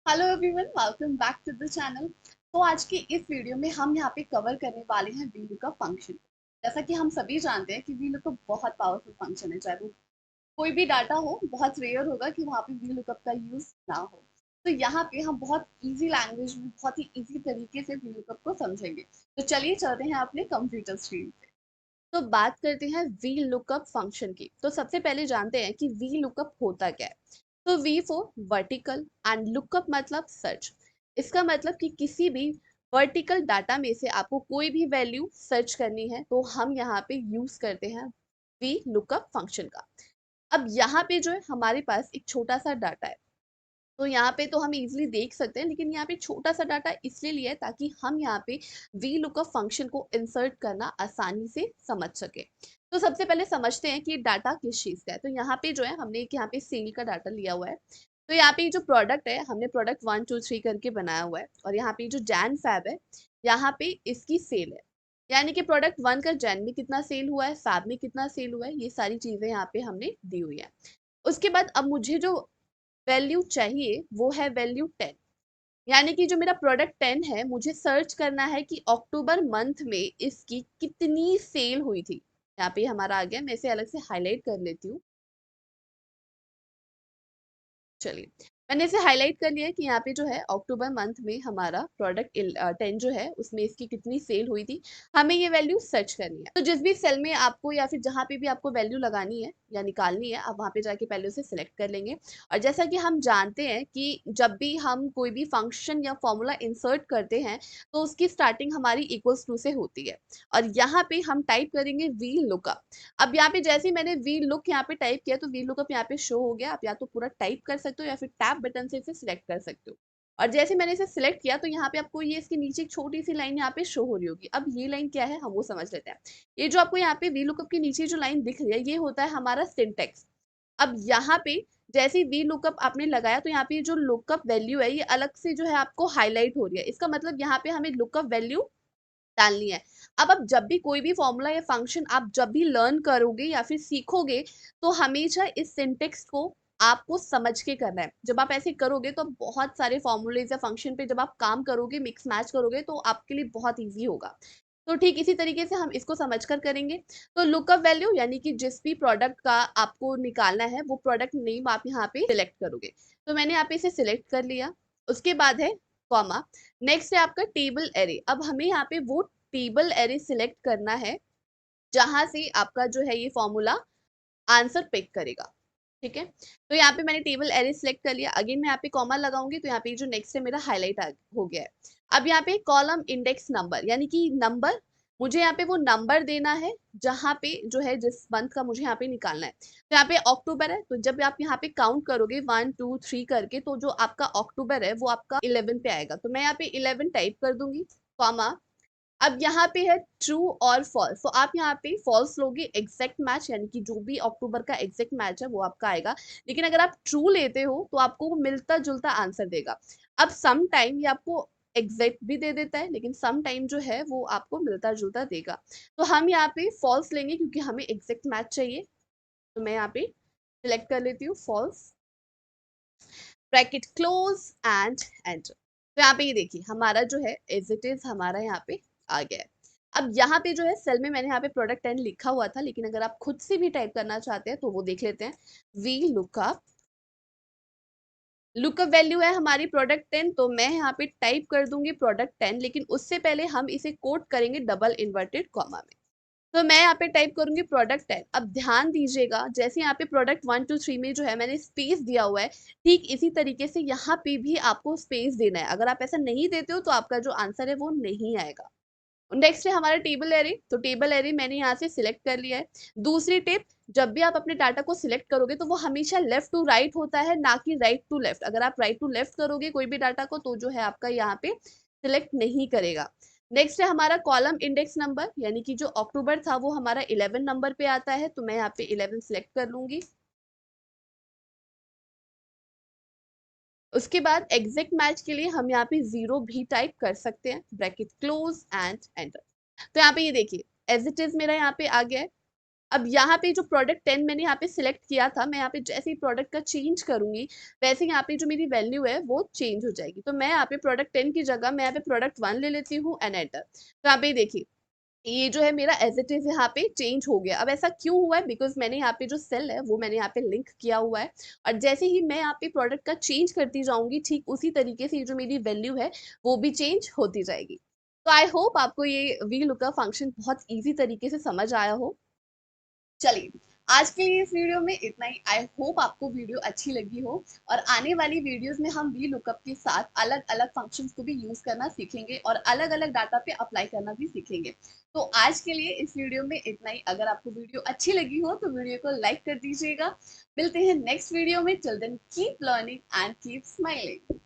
Hello everyone, welcome back to the channel. तो आज की इस वीडियो में हम यहाँ पे कवर करने वाले हैं VLOOKUP फंक्शन। जैसा कि हम सभी जानते हैं कि VLOOKUP बहुत पावरफुल फंक्शन है। चाहे वो कोई भी डाटा हो, बहुत रेयर होगा कि वहाँ पे VLOOKUP का यूज ना हो। तो यहाँ पे हम बहुत इजी लैंग्वेज में, बहुत ही इजी तरीके से VLOOKUP को समझेंगे। तो चलिए चलते हैं अपने कंप्यूटर स्क्रीन पे। तो बात करते हैं VLOOKUP फंक्शन की। तो सबसे पहले जानते हैं कि VLOOKUP होता क्या है। तो V for vertical and lookup मतलब सर्च। इसका मतलब कि किसी भी वर्टिकल डाटा में से आपको कोई भी वैल्यू सर्च करनी है तो हम यहाँ पे यूज करते हैं VLOOKUP फंक्शन का। अब यहाँ पे जो है हमारे पास एक छोटा सा डाटा है, तो यहाँ पे तो हम इजीली देख सकते हैं, लेकिन यहाँ पे छोटा सा डाटा इसलिए लिया है ताकि हम यहाँ पे VLOOKUP फंक्शन को इंसर्ट करना आसानी से समझ सके। तो सबसे पहले समझते हैं कि डाटा किस चीज का है। तो यहाँ पे जो है हमने एक यहाँ पे सेल का डाटा लिया हुआ है। तो यहाँ पे जो प्रोडक्ट है हमने प्रोडक्ट 1 2 3 करके बनाया हुआ है, और यहाँ पे जो जैन फैब है यहाँ पे इसकी सेल है। यानी कि प्रोडक्ट 1 का जैन में कितना सेल हुआ है, फैब में कितना सेल हुआ है, ये सारी चीजें यहाँ पे हमने दी हुई है। उसके बाद अब मुझे जो वैल्यू चाहिए वो है वैल्यू 10। यानी कि जो मेरा प्रोडक्ट 10 है, मुझे सर्च करना है कि अक्टूबर मंथ में इसकी कितनी सेल हुई थी। यहाँ पे हमारा आ गया, मैं इसे अलग से हाईलाइट कर लेती हूँ। चलिए, मैंने इसे हाईलाइट कर लिया है कि यहाँ पे जो है अक्टूबर मंथ में हमारा प्रोडक्ट 10 जो है उसमें इसकी कितनी सेल हुई थी, हमें ये वैल्यू सर्च करनी है। तो जिस भी सेल में आपको या फिर जहाँ पे भी आपको वैल्यू लगानी है या निकालनी है, आप वहाँ पे जाके पहले उसे सिलेक्ट कर लेंगे। और जैसा कि हम जानते हैं कि जब भी हम कोई भी फंक्शन या फॉर्मूला इंसर्ट करते हैं तो उसकी स्टार्टिंग हमारी इक्वल्स टू से होती है, और यहाँ पे हम टाइप करेंगे VLOOKUP। अब यहाँ पे जैसे ही मैंने VLOOK यहाँ पे टाइप किया तो VLOOKUP यहाँ पे शो हो गया। आप या तो पूरा टाइप कर सकते हो या फिर टैब बटन से इसे सिलेक्ट कर सकते हो। और जैसे मैंने इसे सिलेक्ट किया तो यहाँ पे आपको ये इसके नीचे एक छोटी सी लाइन यहाँ पे शो हो रही होगी। अब ये लाइन क्या है हम वो समझ लेते हैं। ये जो आपको यहाँ पे VLOOKUP के नीचे जो लाइन दिख रही है ये होता है हमारा सिंटेक्स। अब यहाँ पे जैसे VLOOKUP आपने लगाया तो यहाँ पे जो लुकअप वैल्यू है ये अलग से जो है आपको हाईलाइट हो रही है। इसका मतलब यहाँ पे हमें लुकअप वैल्यू डालनी है। अब आप जब भी कोई भी फॉर्मूला या फंक्शन आप जब भी लर्न करोगे या फिर सीखोगे तो हमेशा इस सिंटेक्स को आपको समझ के करना है। जब आप ऐसे करोगे तो बहुत सारे फॉर्मूलेज या फंक्शन पे जब आप काम करोगे, मिक्स मैच करोगे तो आपके लिए बहुत ईजी होगा। तो ठीक इसी तरीके से हम इसको समझ कर करेंगे। तो लुकअप वैल्यू यानी कि जिस भी प्रोडक्ट का आपको निकालना है वो प्रोडक्ट नेम आप यहाँ पे सिलेक्ट करोगे। तो मैंने यहाँ पे इसे सिलेक्ट कर लिया। उसके बाद है कॉमा। नेक्स्ट है आपका टेबल एरे। अब हमें यहाँ पे वो टेबल एरे सिलेक्ट करना है जहां से आपका जो है ये फॉर्मूला आंसर पिक करेगा। ठीक है, तो यहाँ पे मैंने टेबल एरे सिलेक्ट कर लिया। अगेन मैं यहाँ पे कॉमा लगाऊंगी तो यहाँ पे जो नेक्स्ट है मेरा हाईलाइट हो गया है। अब यहाँ पे कॉलम इंडेक्स नंबर यानी कि नंबर, मुझे यहाँ पे वो नंबर देना है जहां पे जो है जिस मंथ का मुझे यहाँ पे निकालना है। तो यहाँ पे अक्टूबर है, तो जब आप यहाँ पे काउंट करोगे 1 2 3 करके तो जो आपका अक्टूबर है वो आपका 11 पे आएगा। तो मैं यहाँ पे 11 टाइप कर दूंगी, कॉमा। अब यहाँ पे है ट्रू और फॉल्स, तो आप यहाँ पे फॉल्स लोगे, एग्जैक्ट मैच यानी कि जो भी अक्टूबर का एग्जैक्ट मैच है वो आपका आएगा। लेकिन अगर आप ट्रू लेते हो तो आपको वो मिलता जुलता आंसर देगा। अब सम टाइम ये आपको एग्जैक्ट भी दे देता है, लेकिन सम टाइम जो है वो आपको मिलता जुलता देगा। तो हम यहाँ पे फॉल्स लेंगे क्योंकि हमें एग्जैक्ट मैच चाहिए। तो मैं यहाँ पे सिलेक्ट कर लेती हूँ false, bracket close and enter. तो यहाँ पे ये देखिए हमारा जो है एज इट इज हमारा यहाँ पे आ गया है। अब यहाँ पे जो है सेल में मैंने यहाँ पे प्रोडक्ट 10 लिखा हुआ था, लेकिन अगर आप खुद से भी टाइप करना चाहते हैं तो वो देख लेते हैं। VLOOKUP, लुकअप वैल्यू है हमारी प्रोडक्ट 10, तो मैं यहाँ पे टाइप कर दूंगी प्रोडक्ट 10, लेकिन उससे पहले हम इसे कोट करेंगे डबल इन्वर्टेड कॉमा में। तो मैं यहाँ पे टाइप करूंगी प्रोडक्ट 10। अब ध्यान दीजिएगा जैसे यहाँ पे प्रोडक्ट 1 2 3 में जो है मैंने स्पेस दिया हुआ है, ठीक इसी तरीके से यहाँ पे भी आपको स्पेस देना है। अगर आप ऐसा नहीं देते हो तो आपका जो आंसर है वो नहीं आएगा। नेक्स्ट है हमारा टेबल एरे। तो टेबल एरे मैंने यहाँ से सिलेक्ट कर लिया है। दूसरी टिप, जब भी आप अपने डाटा को सिलेक्ट करोगे तो वो हमेशा लेफ्ट टू राइट होता है, ना कि राइट टू लेफ्ट। अगर आप राइट टू लेफ्ट करोगे कोई भी डाटा को तो जो है आपका यहाँ पे सिलेक्ट नहीं करेगा। नेक्स्ट है हमारा कॉलम इंडेक्स नंबर, यानी कि जो अक्टूबर था वो हमारा 11 नंबर पे आता है, तो मैं यहाँ पे 11 सिलेक्ट कर लूंगी। उसके बाद एग्जैक्ट मैच के लिए हम यहाँ पे 0 भी टाइप कर सकते हैं, ब्रैकेट क्लोज एंड एंटर। तो यहाँ पे ये देखिए एज इट इज मेरा यहाँ पे आ गया है। अब यहाँ पे जो प्रोडक्ट 10 मैंने यहाँ पे सिलेक्ट किया था, मैं यहाँ पे जैसे ही प्रोडक्ट का चेंज करूंगी वैसे यहाँ पे जो मेरी वैल्यू है वो चेंज हो जाएगी। तो मैं यहाँ पे प्रोडक्ट 10 की जगह मैं यहाँ पे प्रोडक्ट 1 ले लेती हूँ एंड एंटर। तो यहाँ पे देखिए ये जो है मेरा एज इट इज यहाँ पे चेंज हो गया। अब ऐसा क्यों हुआ है? बिकॉज मैंने यहाँ पे जो सेल है वो मैंने यहाँ पे लिंक किया हुआ है, और जैसे ही मैं यहाँ पे प्रोडक्ट का चेंज करती जाऊंगी ठीक उसी तरीके से ये जो मेरी वैल्यू है वो भी चेंज होती जाएगी। तो आई होप आपको ये वी लुकअप फंक्शन बहुत ईजी तरीके से समझ आया हो। चलिए, आज के लिए इस वीडियो में इतना ही। आई होप आपको वीडियो अच्छी लगी हो, और आने वाली वीडियोस में हम वी लुकअप के साथ अलग अलग फंक्शंस को भी यूज करना सीखेंगे और अलग अलग डाटा पे अप्लाई करना भी सीखेंगे। तो आज के लिए इस वीडियो में इतना ही। अगर आपको वीडियो अच्छी लगी हो तो वीडियो को लाइक कर दीजिएगा। मिलते हैं नेक्स्ट वीडियो में। Till then keep learning and keep smiling.